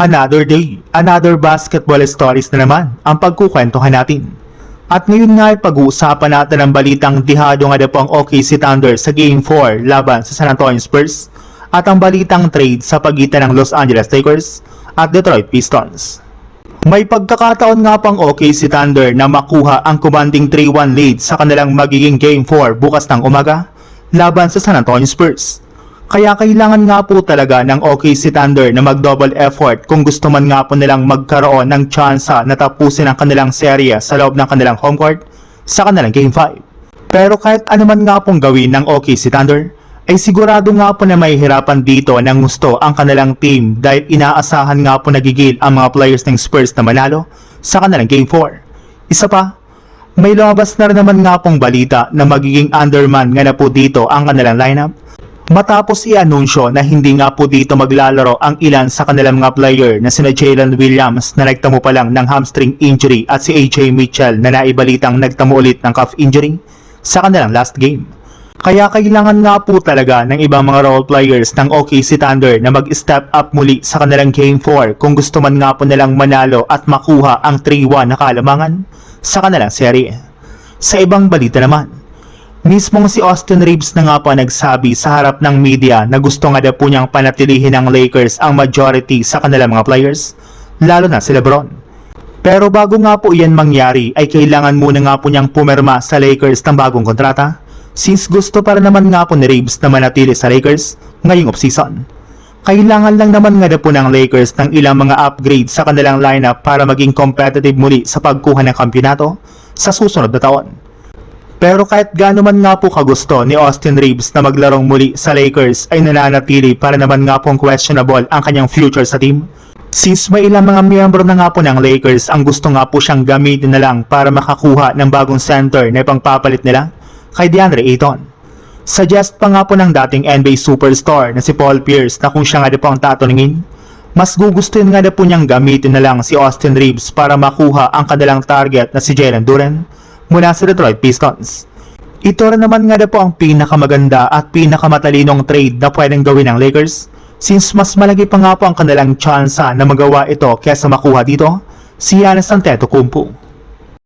Another day, another basketball stories na naman ang pagkukwentuhan natin. At ngayon nga ay pag-uusapan natin ang balitang dihado nga po ang OKC Thunder sa Game 4 laban sa San Antonio Spurs at ang balitang trade sa pagitan ng Los Angeles Lakers at Detroit Pistons. May pagkakataon nga pang OKC Thunder na makuha ang commanding 3-1 lead sa kanilang magiging Game 4 bukas ng umaga laban sa San Antonio Spurs. Kaya kailangan nga po talaga ng OKC Thunder na mag-double effort kung gusto man nga po nilang magkaroon ng tsansa na tapusin ang kanilang serye sa loob ng kanilang home court sa kanilang Game 5. Pero kahit ano man nga pong gawin ng OKC Thunder, ay sigurado nga po na mahihirapan dito ng gusto ang kanilang team dahil inaasahan nga po nagigil ang mga players ng Spurs na manalo sa kanilang Game 4. Isa pa, may lumabas na rin naman nga pong balita na magiging underman nga na po dito ang kanilang lineup matapos i-anunsyo na hindi nga po dito maglalaro ang ilan sa kanilang mga player na sina Jalen Williams na nagtamo pa lang ng hamstring injury at si AJ Mitchell na naibalitang nagtamo ulit ng calf injury sa kanilang last game. Kaya kailangan nga po talaga ng ibang mga role players ng OKC Thunder na mag-step up muli sa kanilang Game 4 kung gusto man nga po nilang manalo at makuha ang 3-1 na kalamangan sa kanilang serye. Sa ibang balita naman, mismong si Austin Reeves na nga pa nagsabi sa harap ng media na gusto nga daw po niyang panatilihin ng Lakers ang majority sa kanilang mga players, lalo na si LeBron. Pero bago nga po iyan mangyari ay kailangan muna nga po niyang pumirma sa Lakers ng bagong kontrata since gusto para naman nga po ni Reeves na manatili sa Lakers ngayong offseason. Kailangan lang naman nga daw po ng Lakers ng ilang mga upgrade sa kanilang lineup para maging competitive muli sa pagkuha ng kampyonato sa susunod na taon. Pero kahit gaano man nga po kagusto ni Austin Reeves na maglarong muli sa Lakers ay nananatili para naman nga pong questionable ang kanyang future sa team. Since may ilang mga miyembro na nga po ng Lakers ang gusto nga po siyang gamitin na lang para makakuha ng bagong center na ipangpapalit nila kay DeAndre Ayton. Suggest pa nga po ng dating NBA superstar na si Paul Pierce na kung siya nga po ang tatanungin, mas gugustuhin nga po niyang gamitin na lang si Austin Reeves para makuha ang kanilang target na si Jalen Duren mula sa Detroit Pistons. Ito rin naman nga po ang pinakamaganda at pinakamatalinong trade na pwedeng gawin ng Lakers since mas malaki pa nga po ang kanilang tsansa na magawa ito kesa makuha dito si Giannis Antetokounmpo.